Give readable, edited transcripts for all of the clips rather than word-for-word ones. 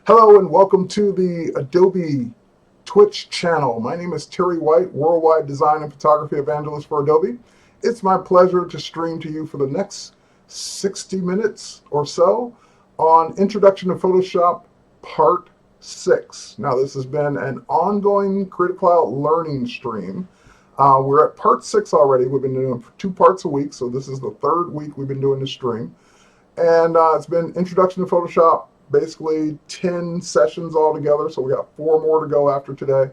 Hello and welcome to the Adobe Twitch channel. My name is Terry White, Worldwide Design and Photography Evangelist for Adobe. It's my pleasure to stream to you for the next 60 minutes or so on Introduction to Photoshop Part 6. Now this has been an ongoing Creative Cloud learning stream. We're at Part 6 already. We've been doing 2 parts a week, so this is the 3rd week we've been doing this stream. And it's been Introduction to Photoshop, basically 10 sessions altogether. So we got 4 more to go after today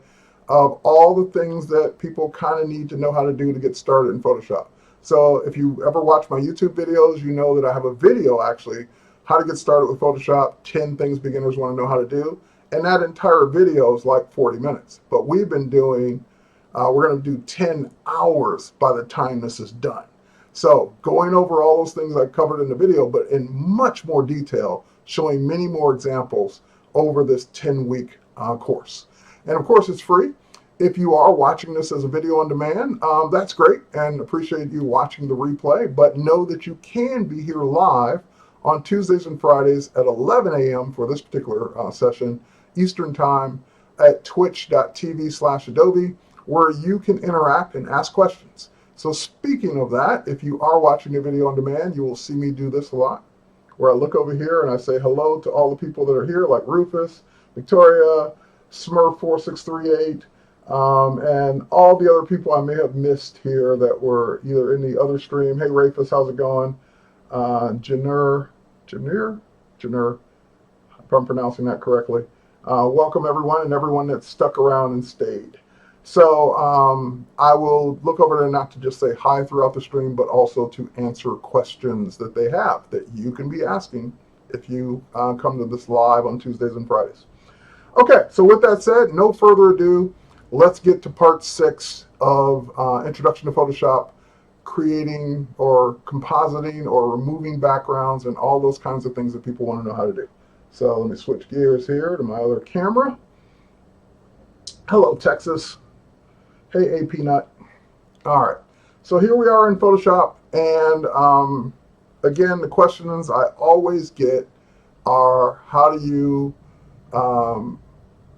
of all the things that people kind of need to know how to do to get started in Photoshop. So if you ever watch my YouTube videos, you know that I have a video actually, how to get started with Photoshop, 10 things beginners want to know how to do. And that entire video is like 40 minutes. But we've been doing, we're going to do 10 hours by the time this is done. So going over all those things I covered in the video, but in much more detail, showing many more examples over this 10-week course. And of course, it's free. If you are watching this as a video on demand, that's great and appreciate you watching the replay, but know that you can be here live on Tuesdays and Fridays at 11 a.m. for this particular session, Eastern Time at twitch.tv/Adobe, where you can interact and ask questions. So speaking of that, if you are watching the video on demand, you will see me do this a lot, where I look over here and I say hello to all the people that are here, like Rufus, Victoria, Smurf4638, and all the other people I may have missed here that were either in the other stream. Hey, Rufus, how's it going? Janur, if I'm pronouncing that correctly. Welcome, everyone, and everyone that stuck around and stayed. So I will look over there not to just say hi throughout the stream, but also to answer questions that they have that you can be asking if you come to this live on Tuesdays and Fridays. Okay, so with that said, no further ado, let's get to part 6 of Introduction to Photoshop, creating or compositing or removing backgrounds and all those kinds of things that people want to know how to do. So let me switch gears here to my other camera. Hello, Texas. Hey, AP Nut. All right, so here we are in Photoshop, and again, the questions I always get are, how do you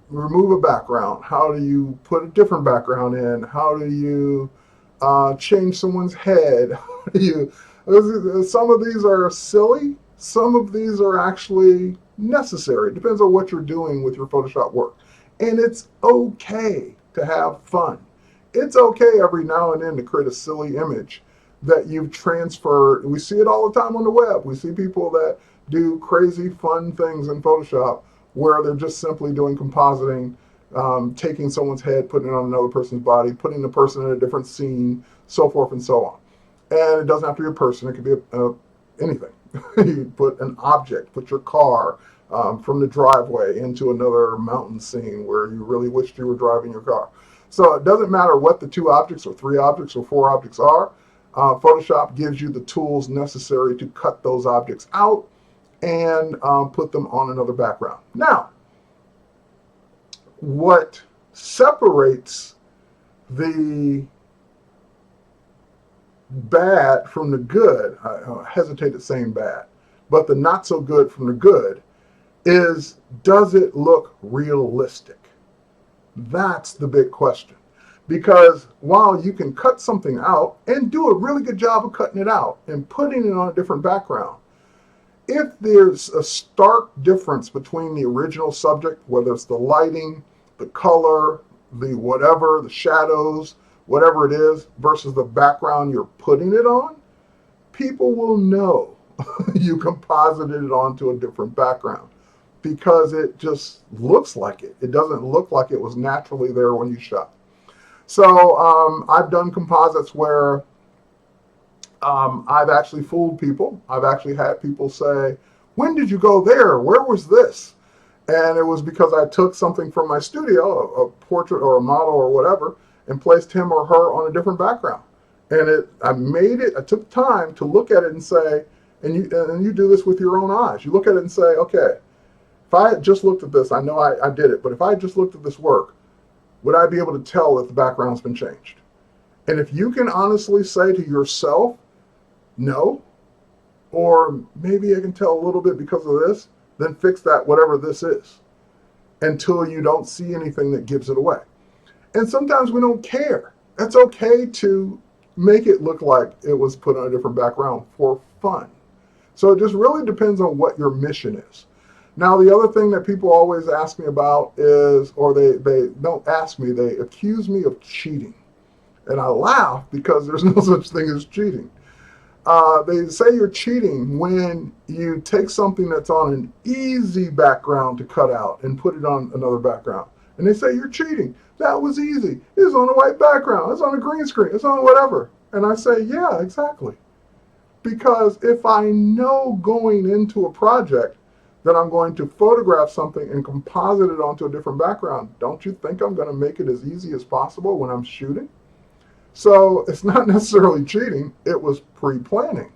remove a background? How do you put a different background in? How do you change someone's head? Some of these are silly. Some of these are actually necessary. It depends on what you're doing with your Photoshop work. And it's okay to have fun. It's okay every now and then to create a silly image that you've transferred. We see it all the time on the web. We see people that do crazy fun things in Photoshop where they're just simply doing compositing, taking someone's head, putting it on another person's body, putting the person in a different scene, so forth and so on. And it doesn't have to be a person. It could be anything. You put an object, put your car from the driveway into another mountain scene where you really wished you were driving your car. So it doesn't matter what the 2 objects or 3 objects or 4 objects are. Photoshop gives you the tools necessary to cut those objects out and put them on another background. Now, what separates the bad from the good, I hesitate at saying bad, but the not so good from the good is, does it look realistic? That's the big question. Because while you can cut something out and do a really good job of cutting it out and putting it on a different background, if there's a stark difference between the original subject, whether it's the lighting, the color, the whatever, the shadows, whatever it is, versus the background you're putting it on, people will know you composited it onto a different background because it just looks like it. It doesn't look like it was naturally there when you shot. So I've done composites where I've actually fooled people. I've actually had people say, when did you go there? Where was this? And it was because I took something from my studio, a portrait or a model or whatever, and placed him or her on a different background. And I took time to look at it and say, and you do this with your own eyes. You look at it and say, okay, if I had just looked at this, I know I did it, but if I had just looked at this work, would I be able to tell if the background's been changed? And if you can honestly say to yourself, no, or maybe I can tell a little bit because of this, then fix that, whatever this is. until you don't see anything that gives it away. And sometimes we don't care. It's okay to make it look like it was put on a different background for fun. So it just really depends on what your mission is. Now, the other thing that people always ask me about is, or they don't ask me, they accuse me of cheating. And I laugh because there's no such thing as cheating. They say you're cheating when you take something that's on an easy background to cut out and put it on another background. And they say you're cheating. That was easy. It's on a white background. It's on a green screen. It's on whatever. And I say, yeah, exactly. Because if I know going into a project that I'm going to photograph something and composite it onto a different background, don't you think I'm going to make it as easy as possible when I'm shooting? So it's not necessarily cheating. It was pre-planning.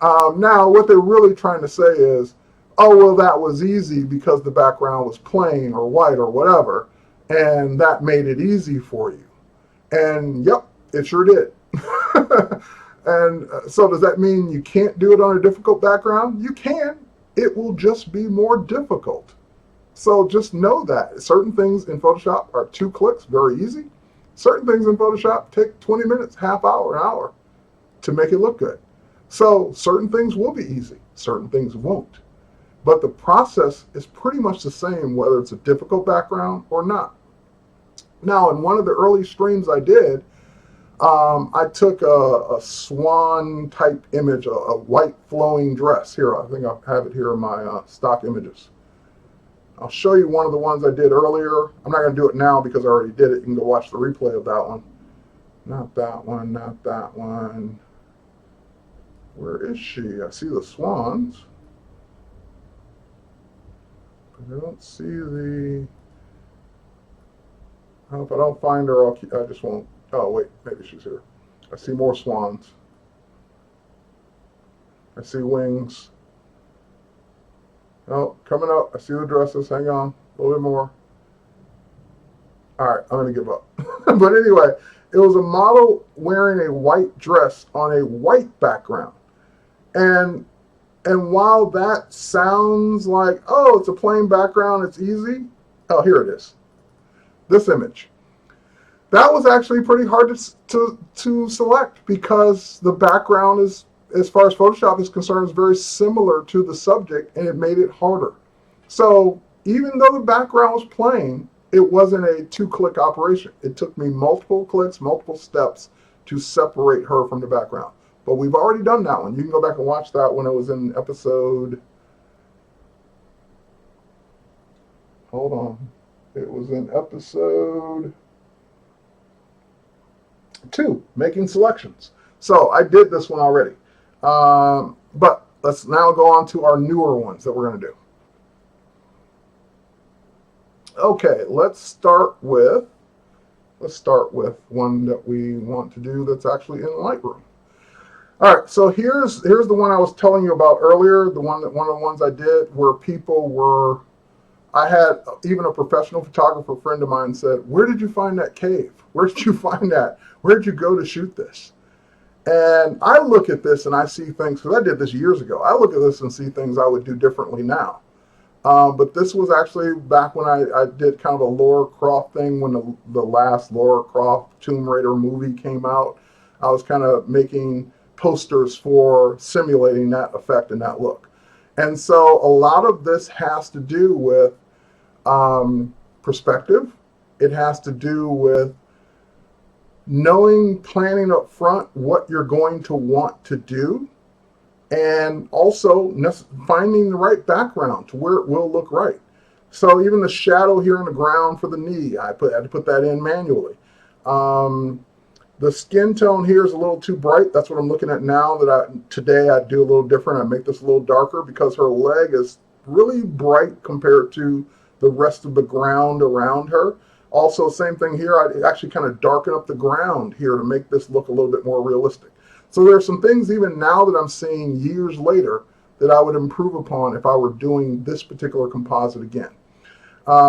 Now, what they're really trying to say is, oh, well, that was easy because the background was plain or white or whatever, and that made it easy for you. And yep, it sure did. And so does that mean you can't do it on a difficult background? You can. It will just be more difficult. So just know that. Certain things in Photoshop are 2 clicks, very easy. Certain things in Photoshop take 20 minutes, half hour, an hour to make it look good. So certain things will be easy, certain things won't. But the process is pretty much the same whether it's a difficult background or not. Now, in one of the early streams I did, I took a swan type image, a white flowing dress. Here, I think I have it here in my stock images. I'll show you one of the ones I did earlier. I'm not going to do it now because I already did it. You can go watch the replay of that one. Not that one, not that one. Where is she? I see the swans. But I don't see the... Oh, if I don't find her, I just won't... Oh, wait, maybe she's here. I see more swans. I see wings. Oh, coming up. I see the dresses. Hang on. A little bit more. All right, I'm going to give up. But anyway, it was a model wearing a white dress on a white background. And while that sounds like, oh, it's a plain background, it's easy. Oh, here it is. This image. That was actually pretty hard to select because the background is, as far as Photoshop is concerned, is very similar to the subject, and it made it harder. So even though the background was plain, it wasn't a 2-click operation. It took me multiple clicks, multiple steps to separate her from the background. But we've already done that one. You can go back and watch that when it was in episode... Hold on. It was in episode 2, making selections. So I did this one already. But let's now go on to our newer ones that we're going to do. Okay, let's start with one that we want to do that's actually in Lightroom. All right, so here's the one I was telling you about earlier. One of the ones I did where people were. I had even a professional photographer friend of mine said, "Where did you find that cave? Where did you find that? Where did you go to shoot this?" And I look at this and I see things, because I did this years ago. I look at this and see things I would do differently now. But this was actually back when I did kind of a Lara Croft thing when the last Lara Croft Tomb Raider movie came out. I was kind of making posters for simulating that effect and that look. And so a lot of this has to do with perspective. It has to do with knowing, planning up front what you're going to want to do, and also finding the right background to where it will look right. So even the shadow here on the ground for the knee, I had to put that in manually. The skin tone here is a little too bright. That's what I'm looking at now. Today I do a little different. I make this a little darker because her leg is really bright compared to the rest of the ground around her. Also, same thing here. I actually kind of darken up the ground here to make this look a little bit more realistic. So there are some things even now that I'm seeing years later that I would improve upon if I were doing this particular composite again.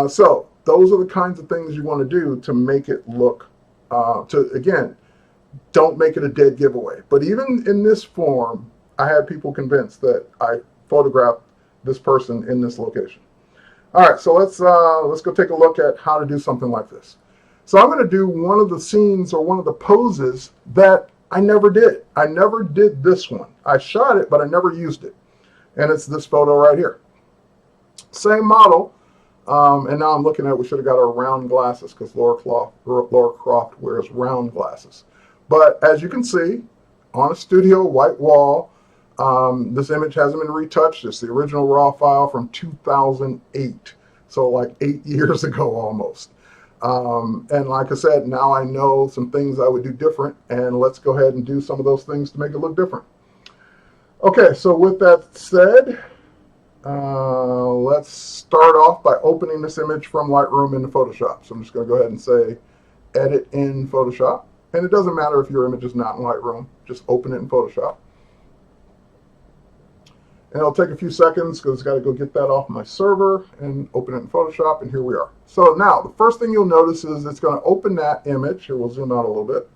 So those are the kinds of things you want to do to make it look, again, don't make it a dead giveaway. But even in this form, I had people convinced that I photographed this person in this location. All right, so let's go take a look at how to do something like this. So I'm going to do one of the scenes or one of the poses that I never did. I never did this one. I shot it, but I never used it. And it's this photo right here. Same model. And now I'm looking at, we should have got our round glasses because Laura Croft wears round glasses. But as you can see, on a studio white wall, this image hasn't been retouched. It's the original raw file from 2008. So like 8 years ago almost. And like I said, now I know some things I would do different, and let's go ahead and do some of those things to make it look different. Okay, so with that said, let's start off by opening this image from Lightroom into Photoshop. So I'm just going to go ahead and say edit in Photoshop. And it doesn't matter if your image is not in Lightroom, just open it in Photoshop. And it'll take a few seconds because it's got to go get that off my server and open it in Photoshop, and here we are. So now, the first thing you'll notice is it's going to open that image. Here, we'll zoom out a little bit.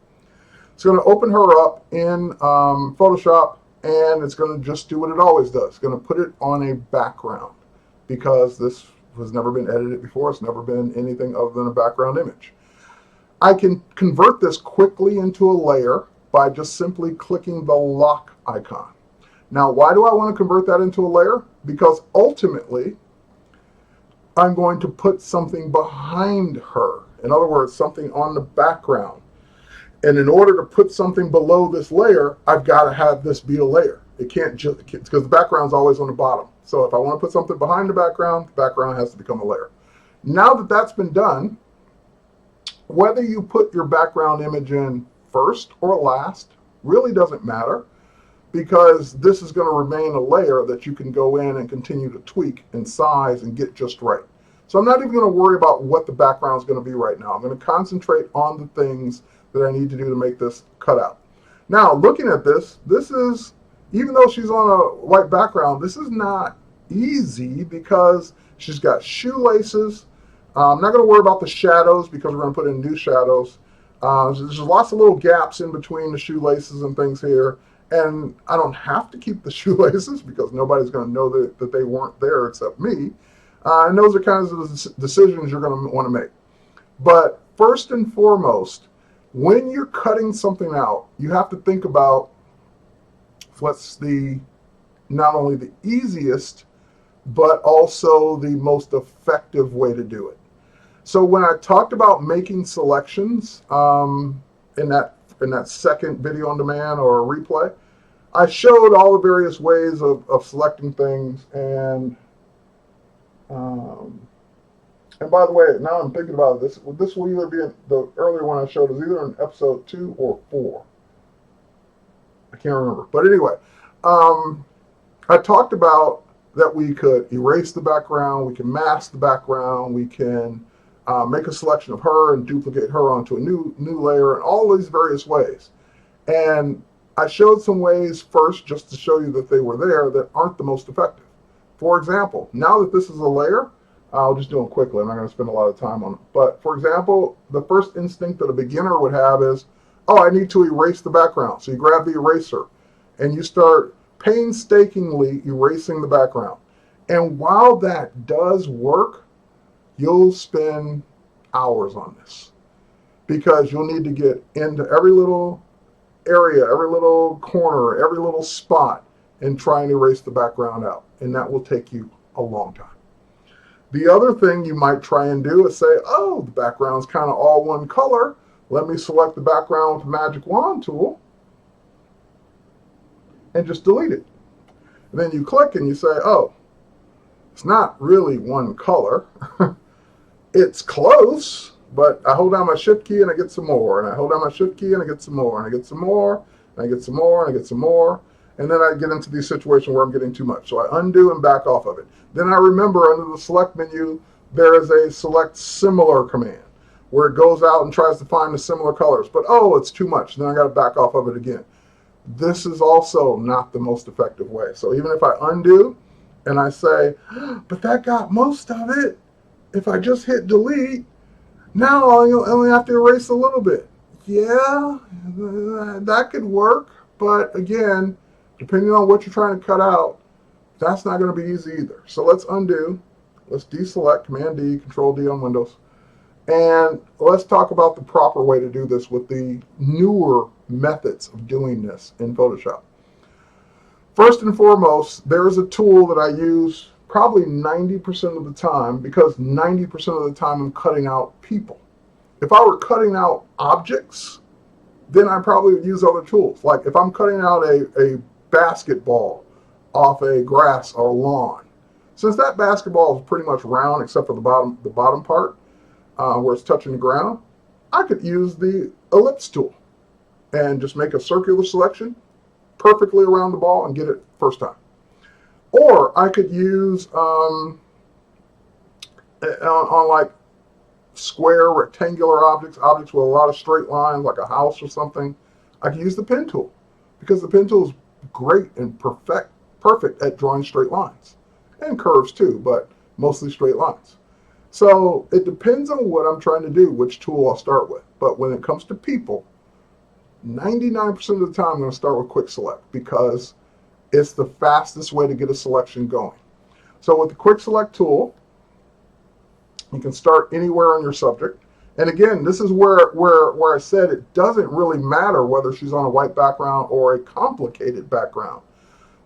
It's going to open her up in Photoshop, and it's going to just do what it always does. It's going to put it on a background because this has never been edited before. It's never been anything other than a background image. I can convert this quickly into a layer by just simply clicking the lock icon. Now, why do I want to convert that into a layer? Because ultimately, I'm going to put something behind her. In other words, something on the background. And in order to put something below this layer, I've got to have this be a layer. It can't just, because the background's always on the bottom. So if I want to put something behind the background has to become a layer. Now that that's been done, whether you put your background image in first or last really doesn't matter, because this is going to remain a layer that you can go in and continue to tweak and size and get just right. So I'm not even going to worry about what the background is going to be right now. I'm going to concentrate on the things that I need to do to make this cut out. Now, looking at this, this is, even though she's on a white background, this is not easy because she's got shoelaces. I'm not going to worry about the shadows because we're going to put in new shadows. There's lots of little gaps in between the shoelaces and things here. And I don't have to keep the shoelaces because nobody's going to know that they weren't there except me. And those are kinds of decisions you're going to want to make. But first and foremost, when you're cutting something out, you have to think about what's not only the easiest, but also the most effective way to do it. So when I talked about making selections in that second video on demand or a replay, I showed all the various ways of selecting things, and by the way, now I'm thinking about this. This will either be the earlier one I showed is either in episode 2 or 4. I can't remember, but anyway, I talked about that we could erase the background, we can mask the background, we can make a selection of her and duplicate her onto a new layer, and all these various ways. And I showed some ways first just to show you that they were there that aren't the most effective. For example, now that this is a layer, I'll just do them quickly. I'm not going to spend a lot of time on it. But for example, the first instinct that a beginner would have is, oh, I need to erase the background. So you grab the eraser and you start painstakingly erasing the background. And while that does work, you'll spend hours on this because you'll need to get into every little area, every little corner, every little spot and try and erase the background out. And that will take you a long time. The other thing you might try and do is say, oh, the background's kind of all one color. Let me select the background with the magic wand tool and just delete it. And then you click and you say, oh, it's not really one color. It's close, but I hold down my shift key and I get some more, and I hold down my shift key and I get some more, and I get some more, and I get some more, and I get some more, and then I get into the situation where I'm getting too much. So I undo and back off of it. Then I remember under the select menu, there is a select similar command where it goes out and tries to find the similar colors, but oh, it's too much. Then I got to back off of it again. This is also not the most effective way. So even if I undo and I say, but that got most of it, if I just hit delete, now I only have to erase a little bit. Yeah, that could work, but again, depending on what you're trying to cut out, that's not going to be easy either. So let's undo, Let's deselect, Command D, Control D on Windows. And let's talk about the proper way to do this with the newer methods of doing this in Photoshop. First and foremost, there is a tool that I use probably 90% of the time, because 90% of the time I'm cutting out people. If I were cutting out objects, then I probably would use other tools. Like if I'm cutting out a basketball off a grass or lawn, since that basketball is pretty much round except for the bottom part where it's touching the ground, I could use the ellipse tool and just make a circular selection perfectly around the ball and get it first time. Or I could use on like square, rectangular objects with a lot of straight lines, like a house or something, I can use the pen tool, because the pen tool is great and perfect at drawing straight lines and curves too, but mostly straight lines. So it depends on what I'm trying to do, which tool I'll start with. But when it comes to people, 99% of the time I'm going to start with Quick Select, because it's the fastest way to get a selection going. So with the Quick Select tool, you can start anywhere on your subject. And again, this is where I said it doesn't really matter whether she's on a white background or a complicated background.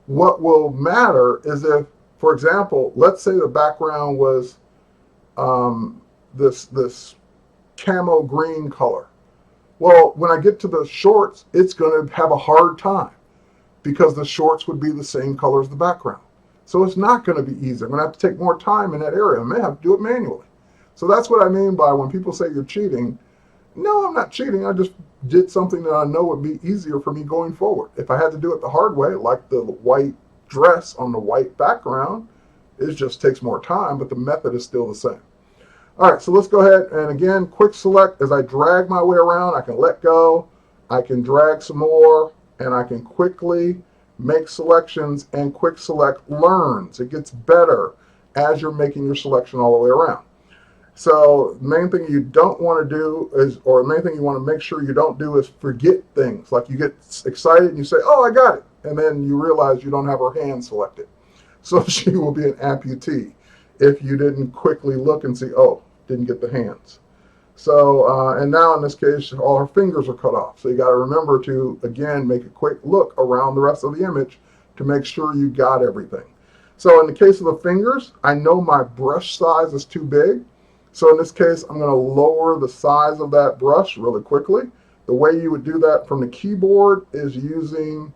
What will matter is if, for example, let's say the background was this camo green color. Well, when I get to the shorts, it's going to have a hard time, because the shorts would be the same color as the background. So it's not going to be easy. I'm going to have to take more time in that area. I may have to do it manually. So that's what I mean by when people say you're cheating. No, I'm not cheating. I just did something that I know would be easier for me going forward. If I had to do it the hard way, like the white dress on the white background, it just takes more time, but the method is still the same. All right, so let's go ahead and again, Quick Select. As I drag my way around, I can let go, I can drag some more, and I can quickly make selections, and Quick Select learns. It gets better as you're making your selection all the way around. So the main thing you don't want to do is, or the main thing you want to make sure you don't do, is forget things. Like you get excited and you say, oh, I got it. And then you realize you don't have her hand selected. So she will be an amputee if you didn't quickly look and see, oh, didn't get the hands. So, and now in this case, all her fingers are cut off. So you got to remember to, again, make a quick look around the rest of the image to make sure you got everything. So in the case of the fingers, I know my brush size is too big. So in this case, I'm going to lower the size of that brush really quickly. The way you would do that from the keyboard is using,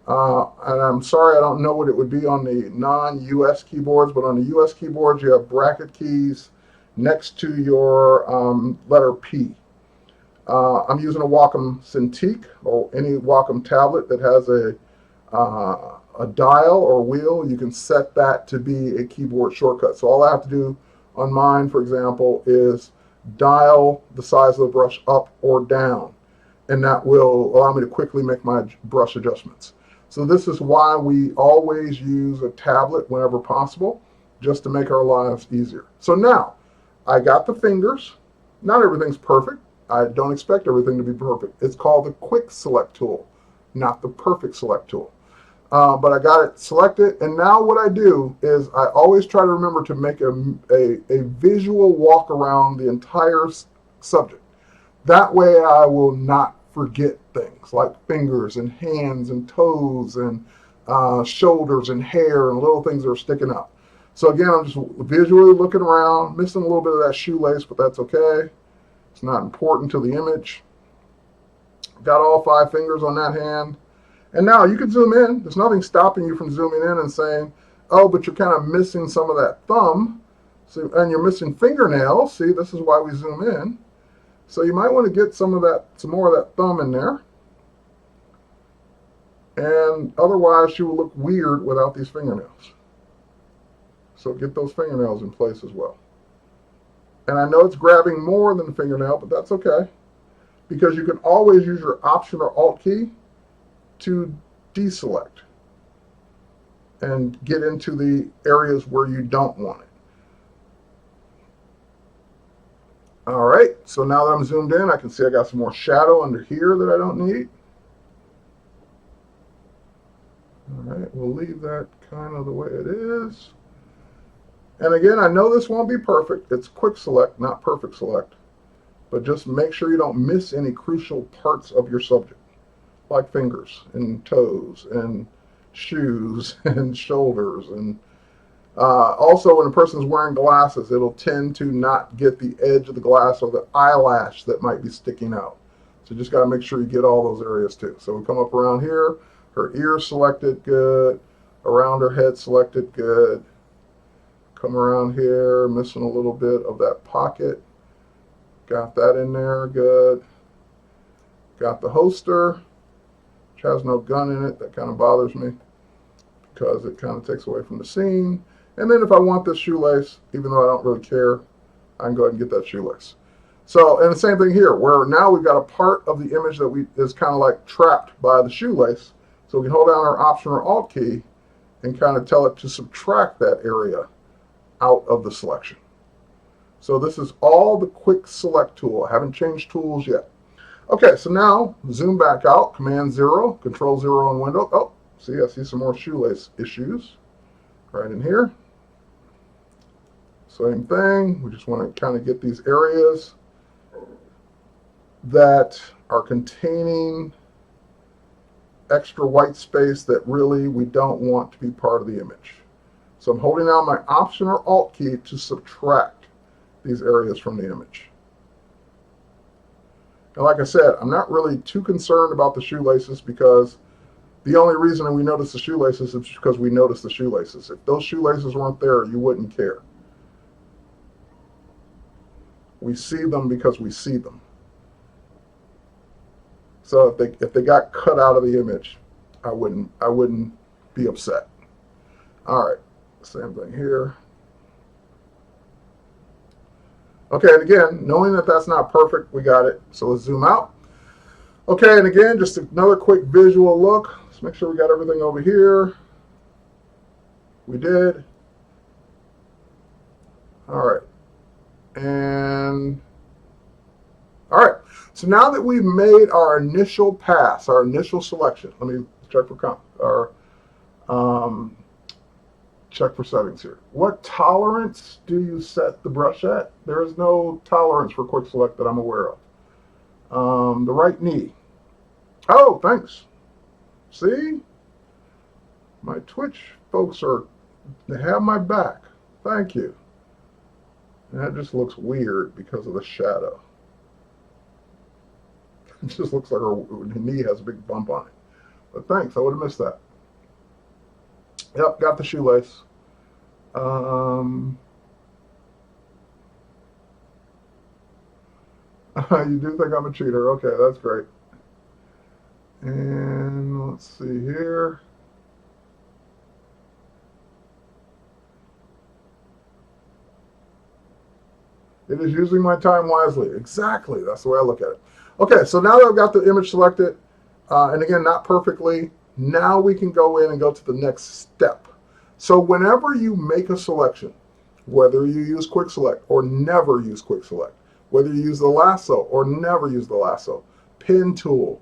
and I'm sorry I don't know what it would be on the non-US keyboards, but on the US keyboards you have bracket keys next to your letter P. I'm using a Wacom Cintiq, or any Wacom tablet that has a dial or wheel. You can set that to be a keyboard shortcut. So all I have to do on mine, for example, is dial the size of the brush up or down, and that will allow me to quickly make my brush adjustments. So this is why we always use a tablet whenever possible, just to make our lives easier. So now, I got the fingers. Not everything's perfect. I don't expect everything to be perfect. It's called the Quick Select tool, not the Perfect Select tool. But I got it selected, and now what I do is I always try to remember to make a visual walk around the entire subject. That way I will not forget things like fingers and hands and toes and shoulders and hair and little things that are sticking up. So again, I'm just visually looking around, missing a little bit of that shoelace, but that's okay. It's not important to the image. Got all 5 fingers on that hand. And now you can zoom in. There's nothing stopping you from zooming in and saying, oh, but you're kind of missing some of that thumb. So, and you're missing fingernails. See, this is why we zoom in. So you might want to get some more of that thumb in there. And otherwise, she will look weird without these fingernails. So get those fingernails in place as well. And I know it's grabbing more than the fingernail, but that's okay, because you can always use your Option or Alt key to deselect and get into the areas where you don't want it. All right, so now that I'm zoomed in, I can see I got some more shadow under here that I don't need. All right, we'll leave that kind of the way it is. And again, I know this won't be perfect. It's quick select, not perfect select. But just make sure you don't miss any crucial parts of your subject, like fingers and toes and shoes and shoulders. And also, when a person's wearing glasses, it'll tend to not get the edge of the glass or the eyelash that might be sticking out. So you just got to make sure you get all those areas too. So we come up around here, her ears selected, good. Around her head selected, good. Come around here, missing a little bit of that pocket. Got that in there, good. Got the holster, which has no gun in it. That kind of bothers me because it kind of takes away from the scene. And then if I want this shoelace, even though I don't really care, I can go ahead and get that shoelace. So, and the same thing here, where now we've got a part of the image that is kind of like trapped by the shoelace. So we can hold down our Option or Alt key and kind of tell it to subtract that area out of the selection. So this is all the quick select tool. I haven't changed tools yet. Okay, so now zoom back out, Command 0, Control 0 on Windows. Oh, see, I see some more shoelace issues right in here. Same thing, we just want to kind of get these areas that are containing extra white space that really we don't want to be part of the image. So I'm holding down my Option or Alt key to subtract these areas from the image. And like I said, I'm not really too concerned about the shoelaces because the only reason we notice the shoelaces is because we notice the shoelaces. If those shoelaces weren't there, you wouldn't care. We see them because we see them. So if they got cut out of the image, I wouldn't be upset. All right, same thing here. Okay, and again, knowing that that's not perfect, we got it. So let's zoom out. Okay, and again, just another quick visual look. Let's make sure we got everything over here. We did. All right. And all right. So now that we've made our initial pass, our initial selection, let me check for settings here. What tolerance do you set the brush at? There is no tolerance for quick select that I'm aware of. The right knee. Oh, thanks. See? My Twitch folks they have my back. Thank you. And that just looks weird because of the shadow. It just looks like her knee has a big bump on it. But thanks, I would have missed that. Yep, got the shoelace. You do think I'm a cheater. Okay, that's great. And let's see here. It is using my time wisely. Exactly, that's the way I look at it. Okay, so now that I've got the image selected, and again, not perfectly, now we can go in and go to the next step. So whenever you make a selection, whether you use quick select or never use quick select, whether you use the lasso or never use the lasso, pen tool,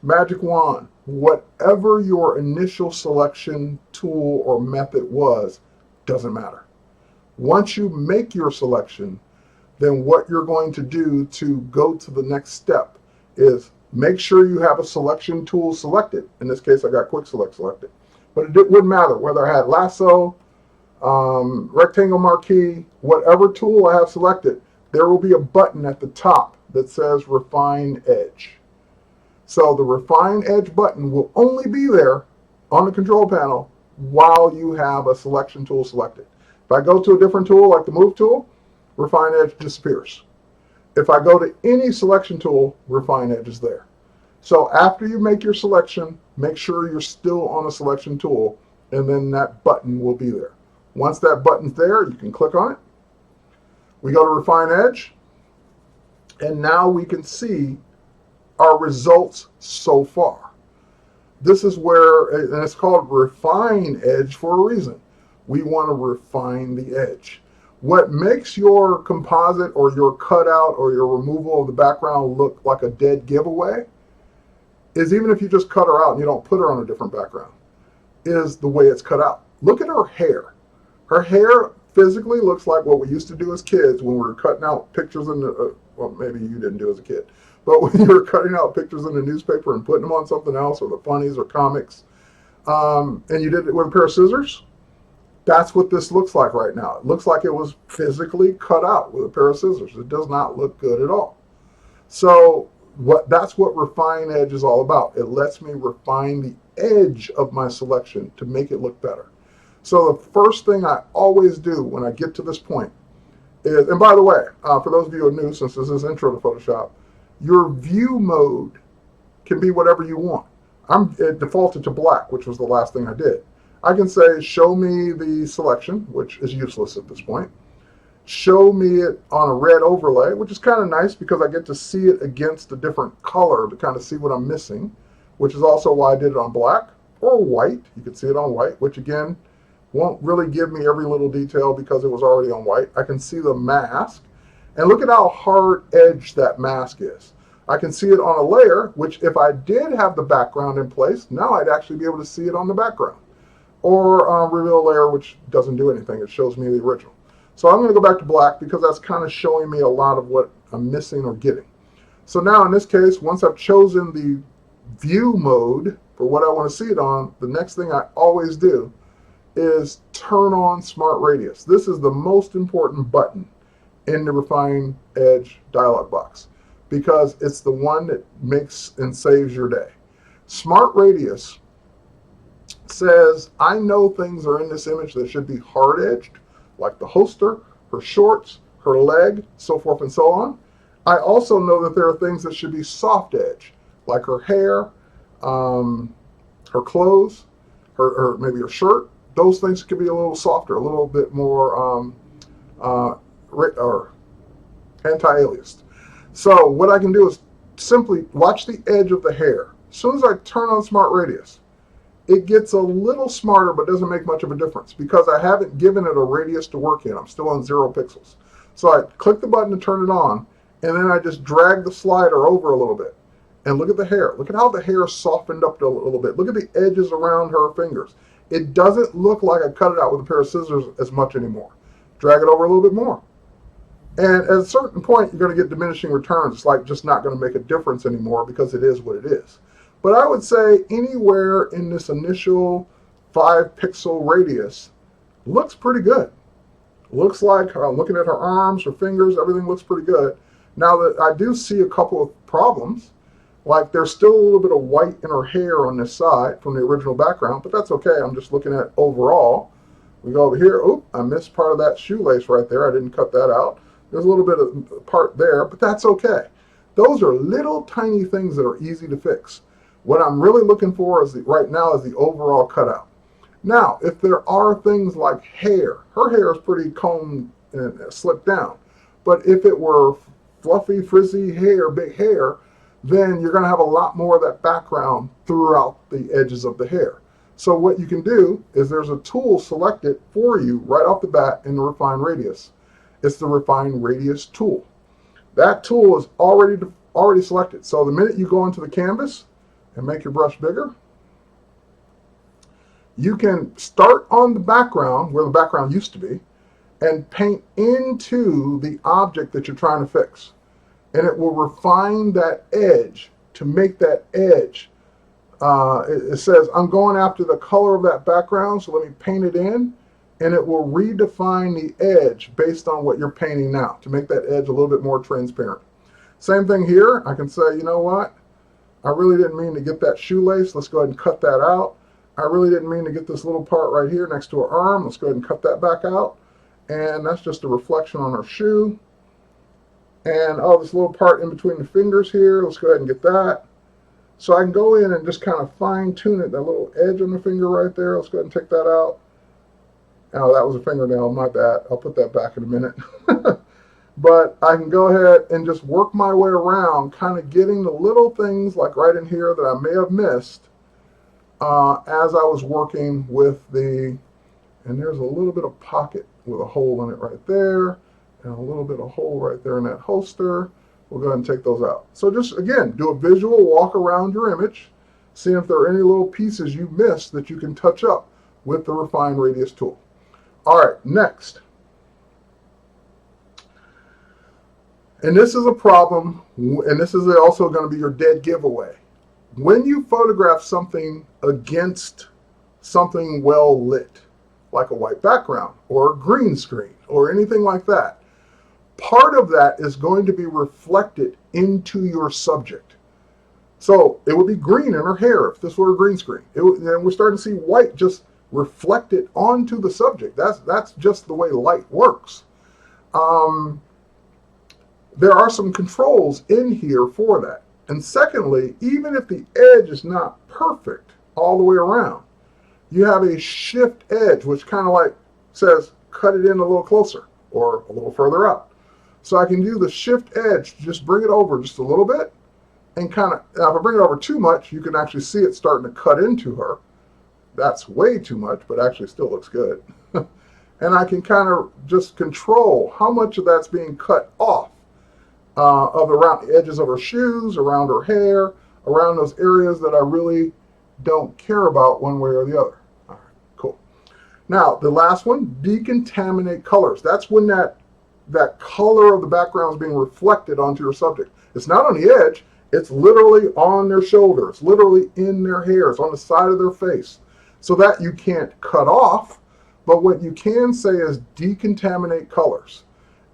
magic wand, whatever your initial selection tool or method was, doesn't matter. Once you make your selection, then what you're going to do to go to the next step is make sure you have a selection tool selected. In this case, I got quick select selected. But it wouldn't matter whether I had lasso, rectangle marquee, whatever tool I have selected, there will be a button at the top that says Refine Edge. So the Refine Edge button will only be there on the control panel while you have a selection tool selected. If I go to a different tool like the Move tool, Refine Edge disappears. If I go to any selection tool, Refine Edge is there. So after you make your selection, make sure you're still on a selection tool, and then that button will be there. Once that button's there, you can click on it. We go to Refine Edge, and now we can see our results so far. This is where, and it's called Refine Edge for a reason. We want to refine the edge. What makes your composite or your cutout or your removal of the background look like a dead giveaway is, even if you just cut her out and you don't put her on a different background, is the way it's cut out. Look at her hair. Her hair physically looks like what we used to do as kids when we were cutting out pictures in the, well, maybe you didn't do as a kid, but when you were cutting out pictures in the newspaper and putting them on something else, or the funnies or comics, and you did it with a pair of scissors, that's what this looks like right now. It looks like it was physically cut out with a pair of scissors. It does not look good at all. So that's what Refine Edge is all about. It lets me refine the edge of my selection to make it look better. So the first thing I always do when I get to this point is, and by the way, for those of you who are new, since this is Intro to Photoshop, your view mode can be whatever you want. It defaulted to black, which was the last thing I did. I can say, show me the selection, which is useless at this point. Show me it on a red overlay, which is kind of nice because I get to see it against a different color to kind of see what I'm missing, which is also why I did it on black or white. You can see it on white, which again, won't really give me every little detail because it was already on white. I can see the mask, and look at how hard edged that mask is. I can see it on a layer, which if I did have the background in place, now I'd actually be able to see it on the background. Or reveal layer, which doesn't do anything. It shows me the original. So I'm going to go back to black because that's kind of showing me a lot of what I'm missing or getting. So now in this case, once I've chosen the view mode for what I want to see it on, the next thing I always do is turn on Smart Radius. This is the most important button in the Refine Edge dialog box because it's the one that makes and saves your day. Smart Radius says, I know things are in this image that should be hard-edged, like the holster, her shorts, her leg, so forth and so on. I also know that there are things that should be soft-edged, like her hair, her clothes, her maybe her shirt. Those things could be a little softer, a little bit more or anti-aliased. So what I can do is simply watch the edge of the hair. As soon as I turn on Smart Radius, it gets a little smarter, but doesn't make much of a difference because I haven't given it a radius to work in. I'm still on 0 pixels. So I click the button to turn it on, and then I just drag the slider over a little bit. And look at the hair. Look at how the hair softened up a little bit. Look at the edges around her fingers. It doesn't look like I cut it out with a pair of scissors as much anymore. Drag it over a little bit more. And at a certain point, you're going to get diminishing returns. It's like just not going to make a difference anymore because it is what it is. But I would say anywhere in this initial 5 pixel radius looks pretty good. Looks like, looking at her arms, her fingers, everything looks pretty good. Now that I do see a couple of problems, like there's still a little bit of white in her hair on this side from the original background, but that's okay. I'm just looking at overall. We go over here. Oop, I missed part of that shoelace right there. I didn't cut that out. There's a little bit of part there, but that's okay. Those are little tiny things that are easy to fix. What I'm really looking for is right now is the overall cutout. Now, if there are things like hair, her hair is pretty combed and slicked down. But if it were fluffy, frizzy hair, big hair, then you're going to have a lot more of that background throughout the edges of the hair. So what you can do is there's a tool selected for you right off the bat in the Refine Radius. It's the Refine Radius tool. That tool is already selected. So the minute you go into the canvas and make your brush bigger, you can start on the background where the background used to be and paint into the object that you're trying to fix. And it will refine that edge to make that edge. It says, I'm going after the color of that background, so let me paint it in. And it will redefine the edge based on what you're painting now to make that edge a little bit more transparent. Same thing here. I can say, you know what? I really didn't mean to get that shoelace. Let's go ahead and cut that out. I really didn't mean to get this little part right here next to her arm. Let's go ahead and cut that back out. And that's just a reflection on her shoe. And this little part in between the fingers here, let's go ahead and get that. So I can go in and just kind of fine tune it, that little edge on the finger right there. Let's go ahead and take that out. Oh, that was a fingernail, my bad. I'll put that back in a minute. But I can go ahead and just work my way around, kind of getting the little things like right in here that I may have missed as I was working with and there's a little bit of pocket with a hole in it right there, and a little bit of hole right there in that holster. We'll go ahead and take those out. So just, again, do a visual walk around your image, see if there are any little pieces you missed that you can touch up with the Refine Radius tool. All right, next. And this is a problem, and this is also going to be your dead giveaway. When you photograph something against something well lit, like a white background or a green screen or anything like that, part of that is going to be reflected into your subject. So it would be green in her hair if this were a green screen. And we're starting to see white just reflected onto the subject. That's just the way light works. There are some controls in here for that. And secondly, even if the edge is not perfect all the way around, you have a shift edge, which kind of like says, cut it in a little closer or a little further up. So I can do the shift edge, just bring it over just a little bit, and kind of, now if I bring it over too much, you can actually see it starting to cut into her. That's way too much, but actually still looks good. And I can kind of just control how much of that's being cut off of around the edges of her shoes, around her hair, around those areas that I really don't care about one way or the other. All right, cool. Now, the last one, decontaminate colors. That's when that color of the background is being reflected onto your subject. It's not on the edge. It's literally on their shoulder. It's literally in their hair. It's on the side of their face. So that you can't cut off, but what you can say is decontaminate colors.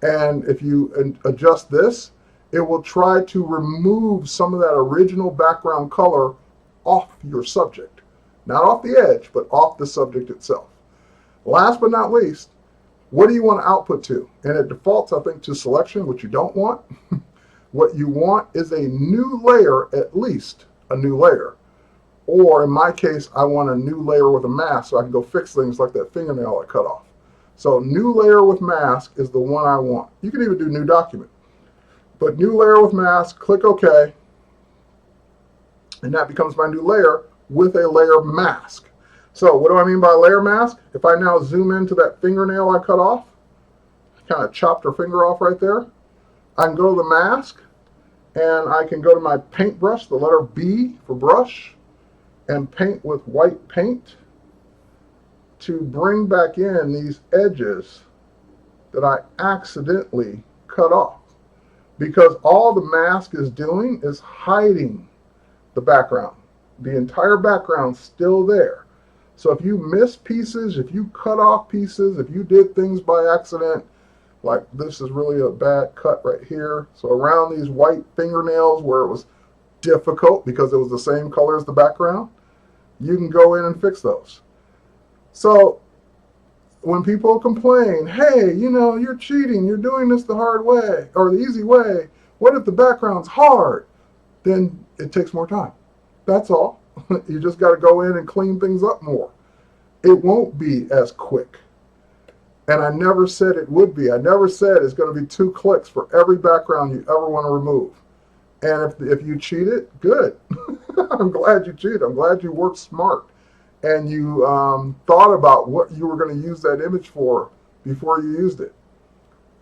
And if you adjust this, it will try to remove some of that original background color off your subject. Not off the edge, but off the subject itself. Last but not least, what do you want to output to? And it defaults, I think, to selection, which you don't want. What you want is a new layer, at least a new layer. Or in my case, I want a new layer with a mask so I can go fix things like that fingernail I cut off. So new layer with mask is the one I want. You can even do new document. But new layer with mask, click OK. And that becomes my new layer with a layer mask. So what do I mean by layer mask? If I now zoom into that fingernail I cut off, kind of chopped her finger off right there, I can go to the mask and I can go to my paintbrush, the letter B for brush, and paint with white paint to bring back in these edges that I accidentally cut off. Because all the mask is doing is hiding the background. The entire background's still there. So if you miss pieces, if you cut off pieces, if you did things by accident, like this is really a bad cut right here. So around these white fingernails where it was difficult because it was the same color as the background, you can go in and fix those. So when people complain, hey, you know, you're cheating, you're doing this the hard way or the easy way, what if the background's hard? Then it takes more time. That's all. You just got to go in and clean things up more. It won't be as quick. And I never said it would be. I never said it's going to be 2 clicks for every background you ever want to remove. And if you cheated, good. I'm glad you cheated. I'm glad you worked smart. And you thought about what you were going to use that image for before you used it.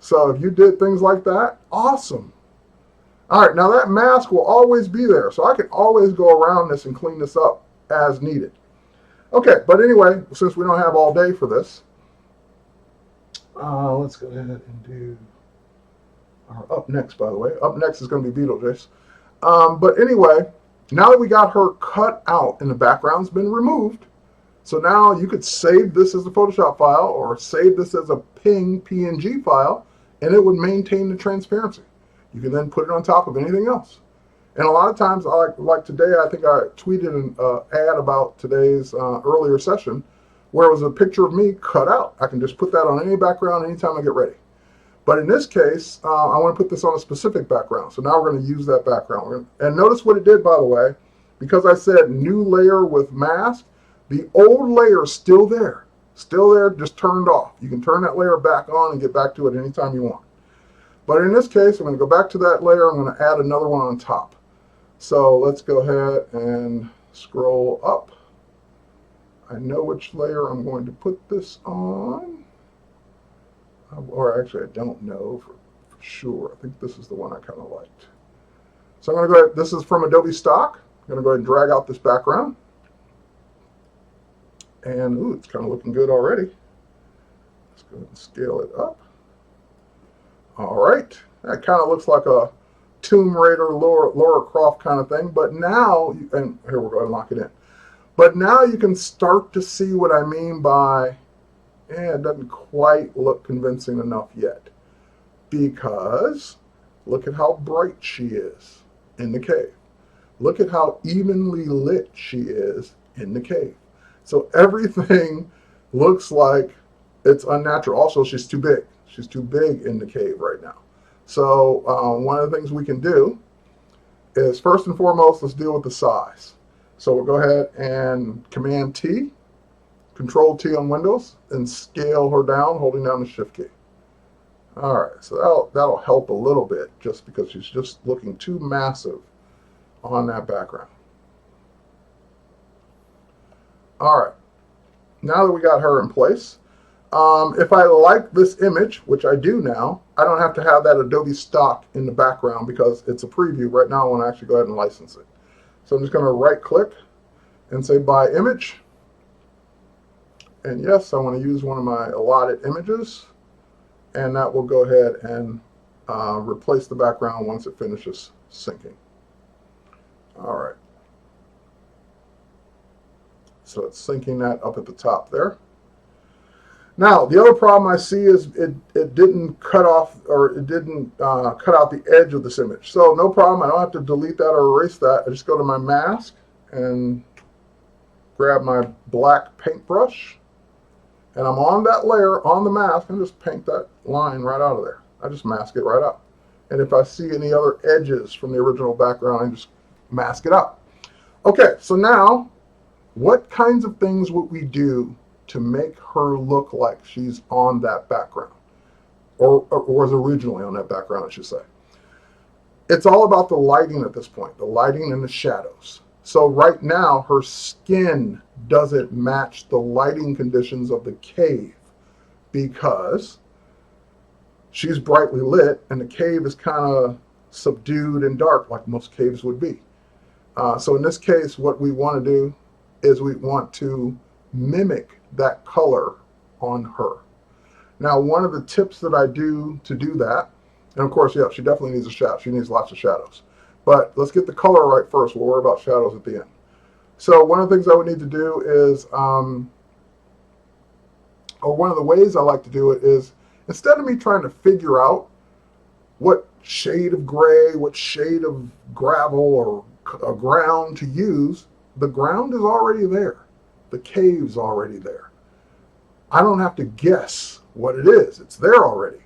So if you did things like that, awesome. All right, now that mask will always be there. So I can always go around this and clean this up as needed. Okay, but anyway, since we don't have all day for this, let's go ahead and do our up next, by the way. Up next is going to be Beetlejuice. But anyway, now that we got her cut out and the background's been removed, so now you could save this as a Photoshop file or save this as a PNG file, and it would maintain the transparency. You can then put it on top of anything else. And a lot of times, like today, I think I tweeted an ad about today's earlier session where it was a picture of me cut out. I can just put that on any background anytime I get ready. But in this case, I want to put this on a specific background. So now we're going to use that background. And notice what it did, by the way. Because I said new layer with mask, the old layer is still there. Still there, just turned off. You can turn that layer back on and get back to it anytime you want. But in this case, I'm going to go back to that layer. I'm going to add another one on top. So let's go ahead and scroll up. I know which layer I'm going to put this on. Or actually, I don't know for sure. I think this is the one I kind of liked. So I'm going to go ahead. This is from Adobe Stock. I'm going to go ahead and drag out this background. And ooh, it's kind of looking good already. go ahead and scale it up. All right, that kind of looks like a Tomb Raider, Lara Croft kind of thing, but now, and here we'll go ahead and lock it in. But now you can start to see what I mean by, it doesn't quite look convincing enough yet. Because look at how bright she is in the cave. Look at how evenly lit she is in the cave. So everything looks like it's unnatural. Also, she's too big. She's too big in the cave right now. So one of the things we can do is, first and foremost, let's deal with the size. So we'll go ahead and Command T, Control T on Windows, and scale her down, holding down the Shift key. All right, so that'll help a little bit, just because she's just looking too massive on that background. All right, now that we got her in place, if I like this image, which I do now, I don't have to have that Adobe stock in the background because it's a preview. Right now I want to actually go ahead and license it. So I'm just going to right click and say Buy Image. And yes, I want to use one of my allotted images. And that will go ahead and replace the background once it finishes syncing. All right. So it's syncing that up at the top there. Now, the other problem I see is it didn't cut off, or it didn't cut out the edge of this image. So no problem. I don't have to delete that or erase that. I just go to my mask and grab my black paintbrush. And I'm on that layer, on the mask, and just paint that line right out of there. I just mask it right out. And if I see any other edges from the original background, I just mask it out. Okay, so now, what kinds of things would we do to make her look like she's on that background? Or was originally on that background, I should say. It's all about the lighting at this point, the lighting and the shadows. So right now, her skin doesn't match the lighting conditions of the cave because she's brightly lit and the cave is kind of subdued and dark like most caves would be. So in this case, what we want to do is we want to mimic that color on her. Now, one of the tips that I do to do that, and of course, yeah, she definitely needs a shadow. She needs lots of shadows. But let's get the color right first. We'll worry about shadows at the end. So one of the things I would need to do is, or one of the ways I like to do it is, instead of me trying to figure out what shade of gray, what shade of gravel or ground to use, the ground is already there. The cave's already there. I don't have to guess what it is. It's there already.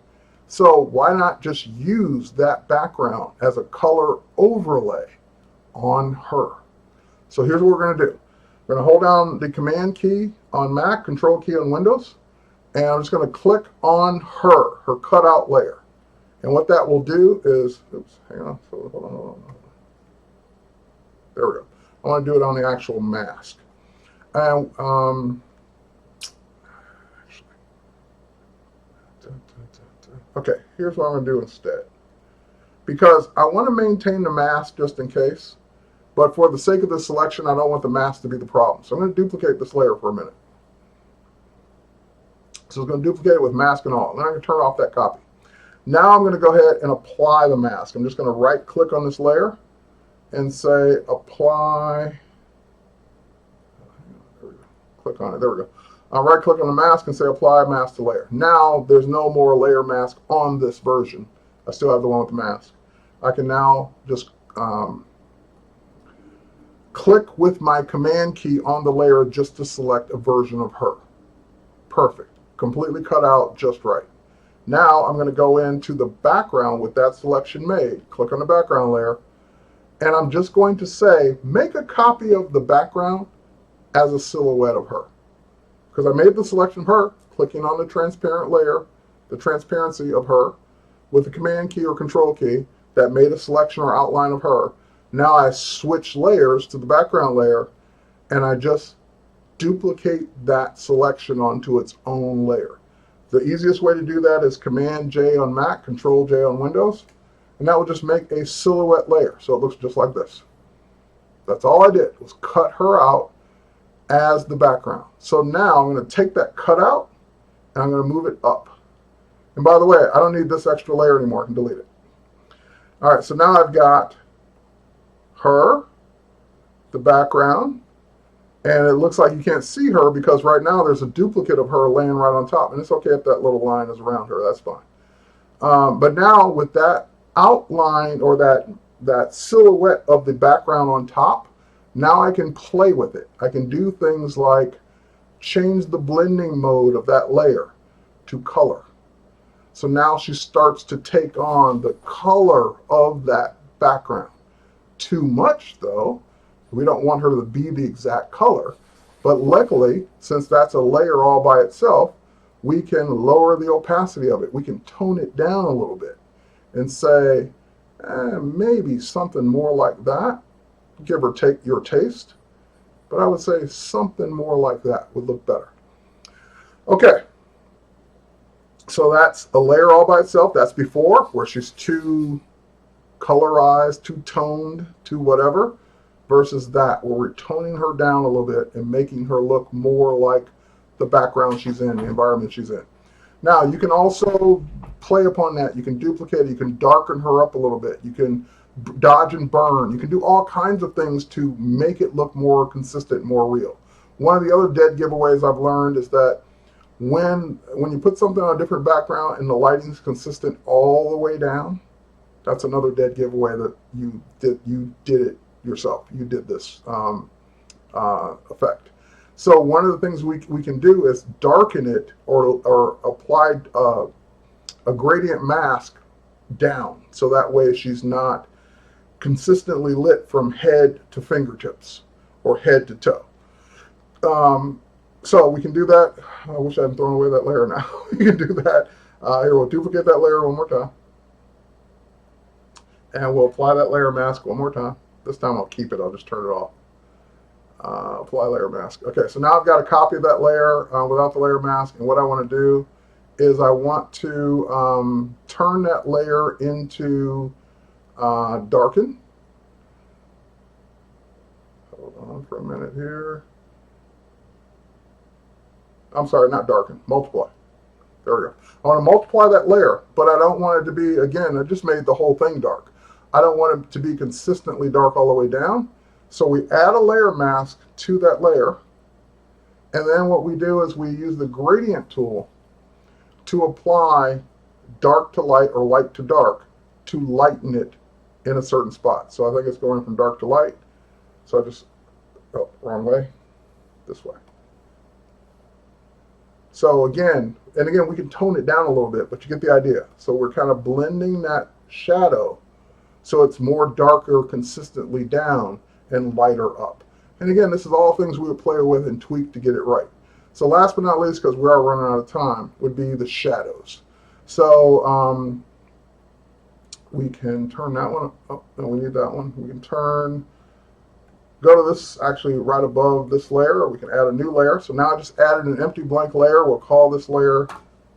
So why not just use that background as a color overlay on her? So here's what we're going to do. We're going to hold down the Command key on Mac, Control key on Windows, and I'm just going to click on her cutout layer. And what that will do is, oops, hang on, so hold on. There we go. I want to do it on the actual mask. And okay, here's what I'm going to do instead. Because I want to maintain the mask just in case, but for the sake of the selection, I don't want the mask to be the problem. So I'm going to duplicate this layer for a minute. So I'm going to duplicate it with mask and all. Then I'm going to turn off that copy. Now I'm going to go ahead and apply the mask. I'm just going to right click on this layer and say apply. There we go. Click on it. There we go. I'll right click on the mask and say apply mask to layer. Now there's no more layer mask on this version. I still have the one with the mask. I can now just click with my Command key on the layer just to select a version of her. Perfect. Completely cut out just right. Now I'm going to go into the background with that selection made. Click on the background layer. And I'm just going to say, make a copy of the background as a silhouette of her. Because I made the selection of her, clicking on the transparent layer, the transparency of her, with the Command key or Control key, that made a selection or outline of her. Now I switch layers to the background layer, and I just duplicate that selection onto its own layer. The easiest way to do that is Command J on Mac, Control J on Windows, and that will just make a silhouette layer. So it looks just like this. That's all I did, was cut her out as the background. So now I'm going to take that cutout and I'm going to move it up. And by the way, I don't need this extra layer anymore. I can delete it. All right, so now I've got her, the background, and it looks like you can't see her because right now there's a duplicate of her laying right on top. And it's okay if that little line is around her. That's fine. But now with that outline or that silhouette of the background on top, now I can play with it. I can do things like change the blending mode of that layer to color. So now she starts to take on the color of that background. Too much, though. We don't want her to be the exact color. But luckily, since that's a layer all by itself, we can lower the opacity of it. We can tone it down a little bit and say, maybe something more like that, give or take your taste. But I would say something more like that would look better. Okay. So that's a layer all by itself. That's before, where she's too colorized, too toned, too whatever, versus that, where we're toning her down a little bit and making her look more like the background she's in, the environment she's in. Now, you can also play upon that. You can duplicate it. You can darken her up a little bit. You can dodge and burn. You can do all kinds of things to make it look more consistent, more real. One of the other dead giveaways I've learned is that when you put something on a different background and the lighting is consistent all the way down, that's another dead giveaway that you did it yourself. You did this effect. So one of the things we can do is darken it or apply a gradient mask down, so that way she's not consistently lit from head to fingertips or head to toe. So we can do that. I wish I hadn't thrown away that layer now. We can do that. Here, we'll duplicate that layer one more time. And we'll apply that layer mask one more time. This time I'll keep it. I'll just turn it off. Apply layer mask. Okay, so now I've got a copy of that layer without the layer mask. And what I want to do is I want to turn that layer into darken. Hold on for a minute here. I'm sorry, not darken, multiply. There we go. I want to multiply that layer, but I don't want it to be, again, I just made the whole thing dark. I don't want it to be consistently dark all the way down. So we add a layer mask to that layer. And then what we do is we use the gradient tool to apply dark to light or light to dark to lighten it in a certain spot. So I think it's going from dark to light. So I just, wrong way, this way. So again, we can tone it down a little bit, but you get the idea. So we're kind of blending that shadow so it's more darker consistently down and lighter up. And again, this is all things we would play with and tweak to get it right. So last but not least, because we are running out of time, would be the shadows. So we can turn that one up. Oh, no, we need that one. We can go to this, actually right above this layer, or we can add a new layer. So now I just added an empty blank layer. We'll call this layer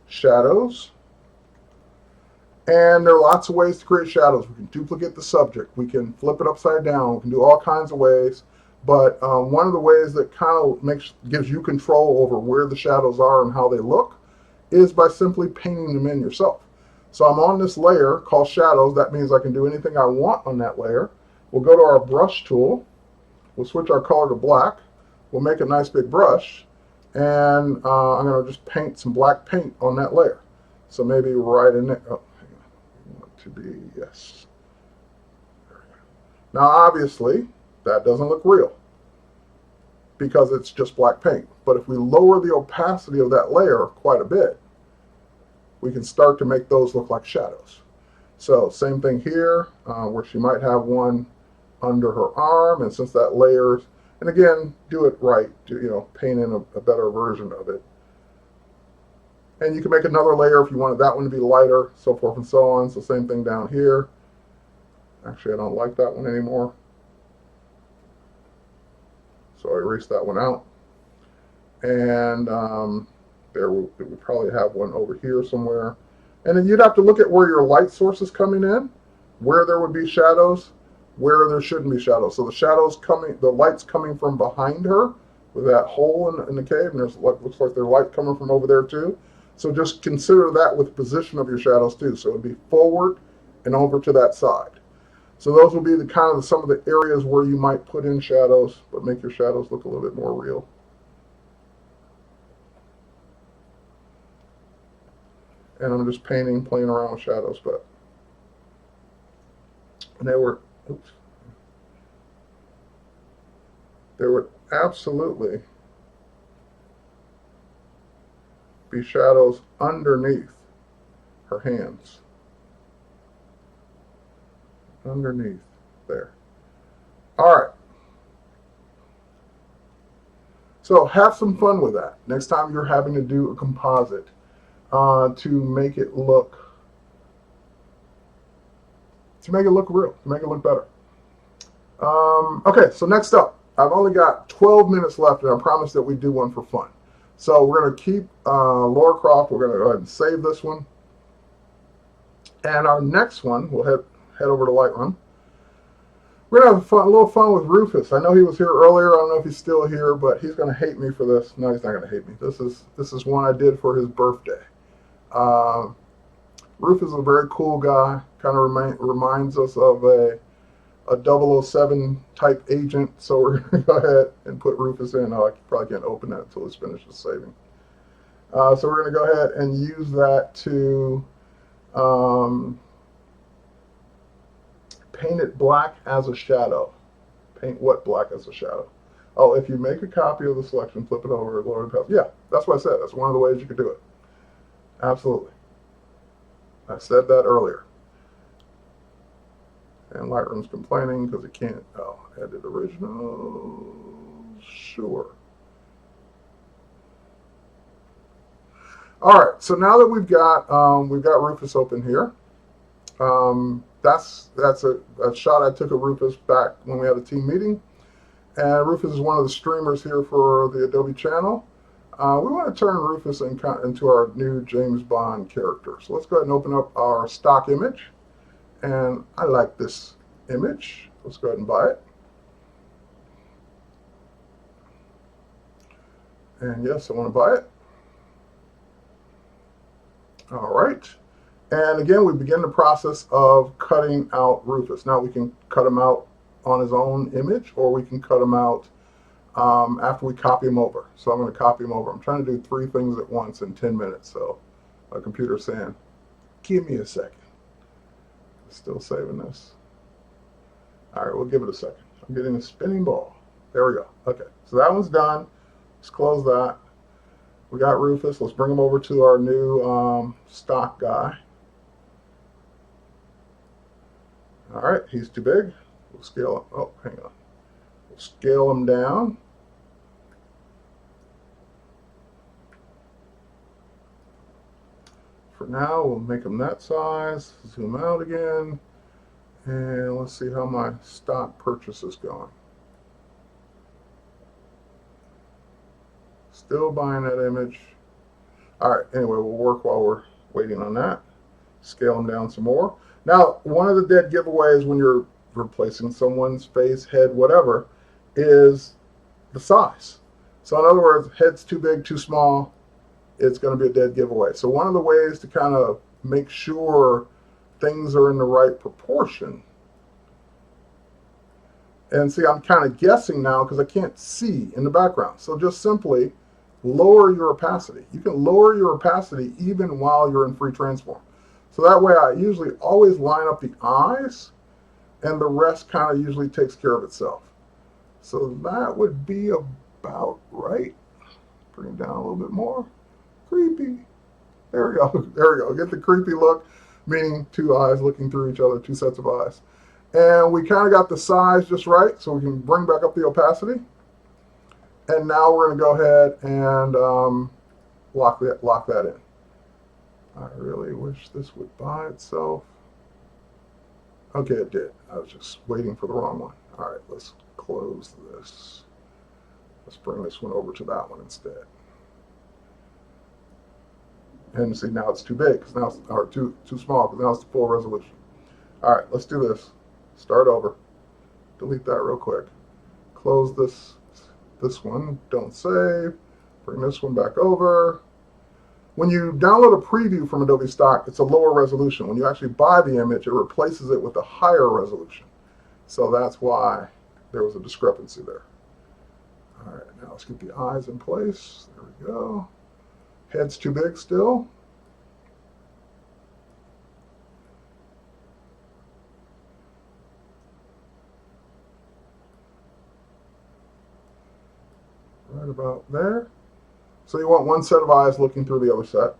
shadows. And there are lots of ways to create shadows. We can duplicate the subject. We can flip it upside down. We can do all kinds of ways. But one of the ways that kind of gives you control over where the shadows are and how they look is by simply painting them in yourself. So I'm on this layer called shadows. That means I can do anything I want on that layer. We'll go to our brush tool. We'll switch our color to black. We'll make a nice big brush. And I'm going to just paint some black paint on that layer. So maybe right in there. Oh, hang on. I want to be, yes. There we go. Now, obviously, that doesn't look real because it's just black paint. But if we lower the opacity of that layer quite a bit, we can start to make those look like shadows. So same thing here, where she might have one under her arm, and since that layers, and again, do it right, paint in a better version of it. And you can make another layer if you wanted that one to be lighter, so forth and so on. So same thing down here. Actually, I don't like that one anymore. So I erase that one out. And there we probably have one over here somewhere. And then you'd have to look at where your light source is coming in, where there would be shadows, where there shouldn't be shadows. So the light's coming from behind her with that hole in the cave, and there's looks like there's light coming from over there too. So just consider that with the position of your shadows too. So it would be forward and over to that side. So those will be the kind of some of the areas where you might put in shadows, but make your shadows look a little bit more real. And I'm just painting, playing around with shadows, but and there would absolutely be shadows underneath her hands. Underneath there. All right. So have some fun with that. Next time you're having to do a composite to make it look real, to make it look better. Okay, so next up, I've only got 12 minutes left, and I promised that we'd do one for fun. So we're going to keep Laura Croft. We're going to go ahead and save this one. And our next one, we'll head over to Lightroom. We're going to have a little fun with Rufus. I know he was here earlier. I don't know if he's still here, but he's going to hate me for this. No, he's not going to hate me. This is one I did for his birthday. Rufus is a very cool guy. Kind of reminds us of a 007 type agent. So we're going to go ahead and put Rufus in. Oh, I probably can't open that until it's finished saving. So we're going to go ahead and use that to paint it black as a shadow. Paint what black as a shadow? Oh, if you make a copy of the selection, flip it over, lower the path. Yeah, that's what I said. That's one of the ways you could do it. Absolutely. I said that earlier. And Lightroom's complaining because it can't. Oh, edit original. Sure. All right. So now that we've got Rufus open here. That's a shot I took of Rufus back when we had a team meeting. And Rufus is one of the streamers here for the Adobe channel. We want to turn Rufus into our new James Bond character. So let's go ahead and open up our stock image. And I like this image. Let's go ahead and buy it. And yes, I want to buy it. All right. And again, we begin the process of cutting out Rufus. Now we can cut him out on his own image, or we can cut him out after we copy him over. So I'm going to copy him over. I'm trying to do 3 things at once in 10 minutes. So my computer's saying, give me a second. Still saving this. All right, we'll give it a second. I'm getting a spinning ball. There we go. Okay, so that one's done. Let's close that. We got Rufus. Let's bring him over to our new stock guy. All right, he's too big. We'll scale him. Oh, hang on. We'll scale him down. For now, we'll make him that size. Zoom out again. And let's see how my stock purchase is going. Still buying that image. All right, anyway, we'll work while we're waiting on that. Scale them down some more. Now, one of the dead giveaways when you're replacing someone's face, head, whatever, is the size. So in other words, head's too big, too small, it's going to be a dead giveaway. So one of the ways to kind of make sure things are in the right proportion, and see, I'm kind of guessing now because I can't see in the background. So just simply lower your opacity. You can lower your opacity even while you're in free transform. So that way I usually always line up the eyes, and the rest kind of usually takes care of itself. So that would be about right. Bring it down a little bit more. Creepy. There we go. There we go. Get the creepy look, meaning 2 eyes looking through each other, 2 sets of eyes. And we kind of got the size just right, so we can bring back up the opacity. And now we're going to go ahead and lock that in. I really wish this would buy itself. Okay, it did. I was just waiting for the wrong one. All right, let's close this. Let's bring this one over to that one instead. And see, now it's too big, because now it's, or too small, because now it's the full resolution. All right, let's do this. Start over. Delete that real quick. Close this one. Don't save. Bring this one back over. When you download a preview from Adobe Stock, it's a lower resolution. When you actually buy the image, it replaces it with a higher resolution. So that's why there was a discrepancy there. All right, now let's get the eyes in place. There we go. Head's too big still. Right about there. So you want one set of eyes looking through the other set.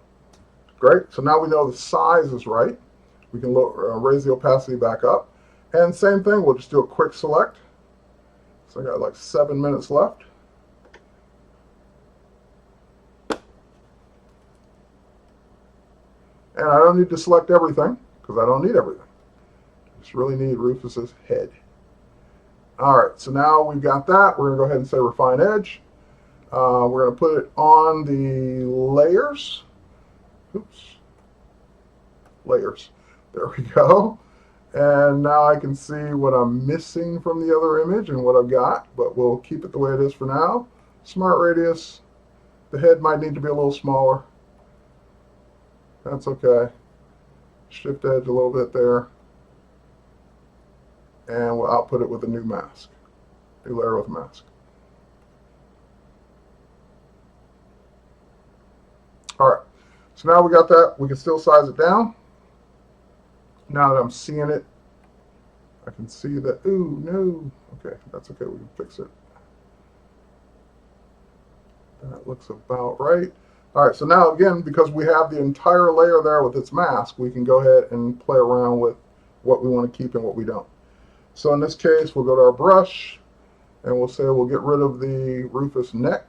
Great. So now we know the size is right. We can raise the opacity back up. And same thing, we'll just do a quick select. So I got like 7 minutes left. And I don't need to select everything, because I don't need everything. I just really need Rufus's head. All right, so now we've got that. We're going to go ahead and say Refine Edge. We're going to put it on the layers. Oops. Layers. There we go. And now I can see what I'm missing from the other image and what I've got, but we'll keep it the way it is for now. Smart radius. The head might need to be a little smaller. That's okay. Shift edge a little bit there. And we'll output it with a new mask. New layer with a mask. All right. So now we got that. We can still size it down. Now that I'm seeing it, I can see that. Ooh, no. Okay, that's okay. We can fix it. That looks about right. All right, so now again, because we have the entire layer there with its mask, we can go ahead and play around with what we want to keep and what we don't. So in this case, we'll go to our brush, and we'll say we'll get rid of the Rufus neck.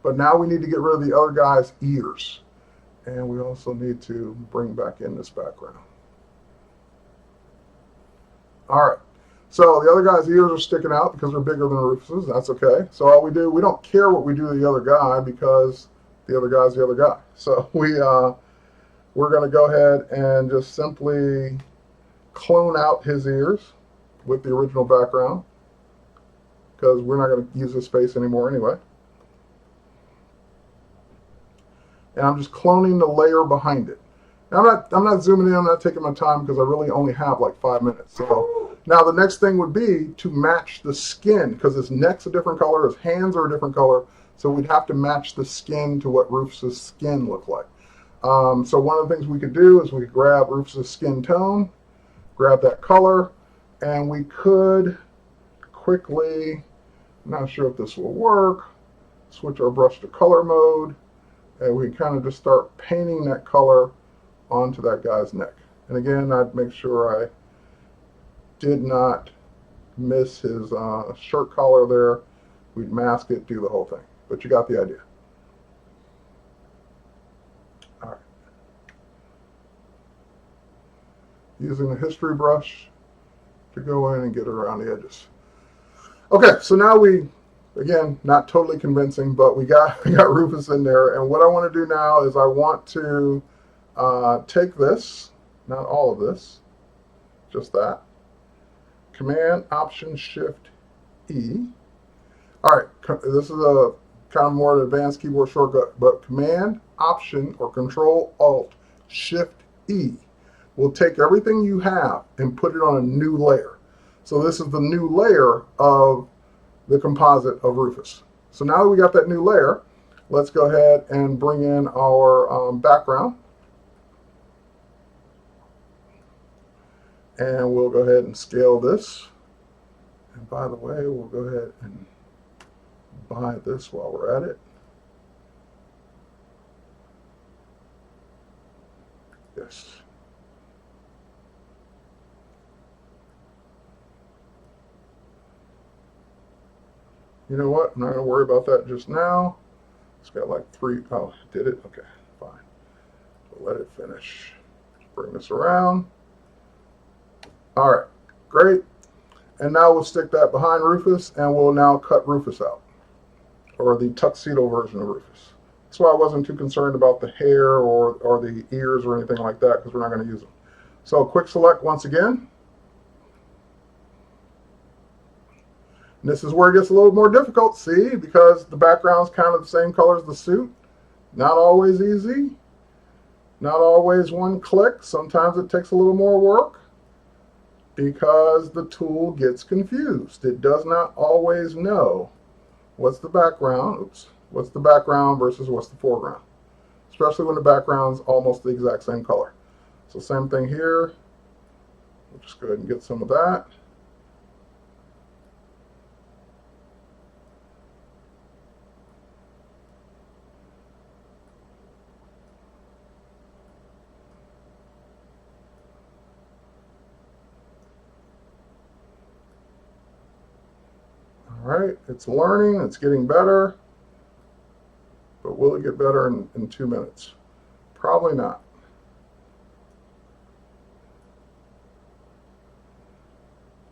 But now we need to get rid of the other guy's ears. And we also need to bring back in this background. All right. So the other guy's ears are sticking out because they're bigger than Rufus's. That's okay. So all we do, we don't care what we do to the other guy because the other guy's the other guy. So we're going to go ahead and just simply clone out his ears with the original background because we're not going to use this space anymore anyway. And I'm just cloning the layer behind it. Now, I'm not zooming in, I'm not taking my time because I really only have like 5 minutes. So now the next thing would be to match the skin because his neck's a different color, his hands are a different color. So we'd have to match the skin to what Rufus's skin looked like. So one of the things we could do is we could grab Rufus's skin tone, grab that color, and we could quickly, I'm not sure if this will work, switch our brush to color mode. And we kind of just start painting that color onto that guy's neck. And again, I'd make sure I did not miss his shirt collar there. We'd mask it, do the whole thing. But you got the idea. All right. Using the history brush to go in and get around the edges. Okay, so now again, not totally convincing, but we got Rufus in there. And what I want to do now is I want to take this, not all of this, just that. Command, Option, Shift, E. All right, this is a kind of more advanced keyboard shortcut, but Command, Option, or Control, Alt, Shift, E will take everything you have and put it on a new layer. So this is the new layer of the composite of Rufus. So now that we got that new layer, let's go ahead and bring in our background. And we'll go ahead and scale this. And by the way, we'll go ahead and buy this while we're at it. Yes. You know what? I'm not going to worry about that just now. It's got like 3. Oh, did it? Okay, fine. We'll let it finish. Bring this around. All right, great. And now we'll stick that behind Rufus, and we'll now cut Rufus out, or the tuxedo version of Rufus. That's why I wasn't too concerned about the hair or the ears or anything like that, because we're not going to use them. So quick select once again. And this is where it gets a little more difficult, see, because the background's kind of the same color as the suit. Not always easy, not always one click. Sometimes it takes a little more work because the tool gets confused. It does not always know what's the background, what's the background versus what's the foreground, especially when the background's almost the exact same color. So same thing here. We'll just go ahead and get some of that. All right, it's learning, it's getting better, but will it get better in 2 minutes? Probably not.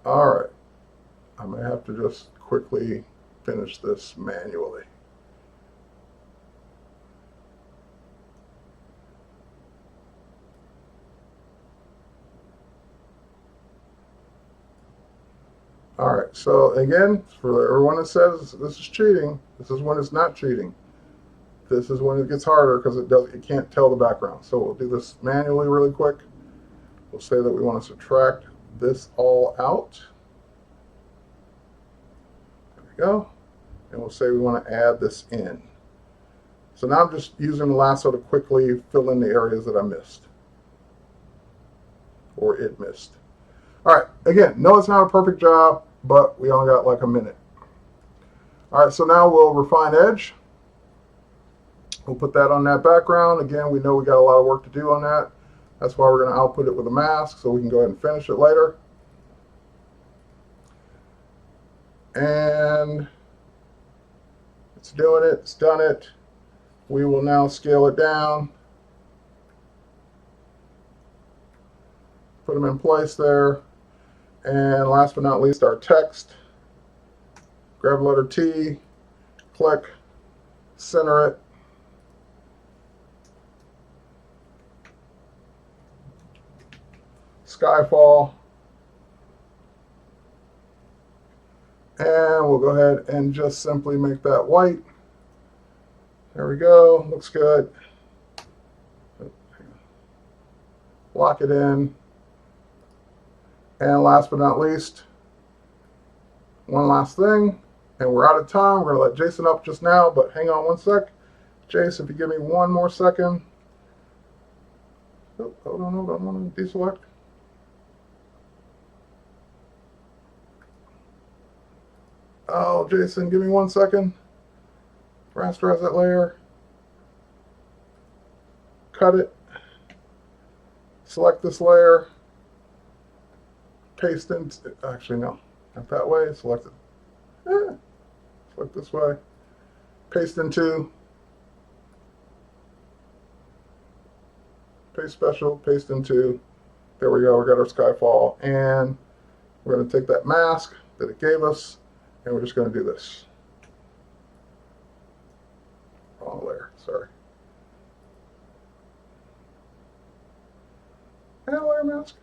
All right, I may have to just quickly finish this manually. All right, so again, for everyone that says this is cheating, this is when it's not cheating. This is when it gets harder because it can't tell the background. So we'll do this manually really quick. We'll say that we want to subtract this all out. There we go. And we'll say we want to add this in. So now I'm just using the lasso to quickly fill in the areas that I missed. Or it missed. All right, again, no, it's not a perfect job, but we only got like a minute. All right, so now we'll refine edge. We'll put that on that background. Again, we know we got a lot of work to do on that. That's why we're going to output it with a mask so we can go ahead and finish it later. And it's doing it. It's done it. We will now scale it down. Put them in place there. And last but not least, our text. Grab letter T, click, center it. Skyfall. And we'll go ahead and just simply make that white. There we go. Looks good. Lock it in. And last but not least, one last thing. And we're out of time. We're going to let Jason up just now, but hang on one sec. Jason, if you give me one more second. Oh, hold on, I want to deselect. Oh, Jason, give me 1 second. Rasterize that layer. Cut it. Select this layer. Paste in. Actually, no. Not that way. Select it. Select this way. Paste into. Paste special. Paste into. There we go. We got our Skyfall. And we're going to take that mask that it gave us. And we're just going to do this. Wrong layer, sorry. And layer mask.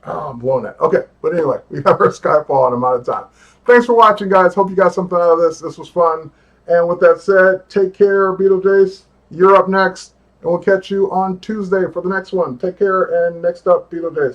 Oh, I'm blowing that. Okay, but anyway, we have our Skyfall and I'm out of time. Thanks for watching, guys. Hope you got something out of this. This was fun. And with that said, take care, Beetlejuice. You're up next. And we'll catch you on Tuesday for the next one. Take care, and next up, Beetlejuice.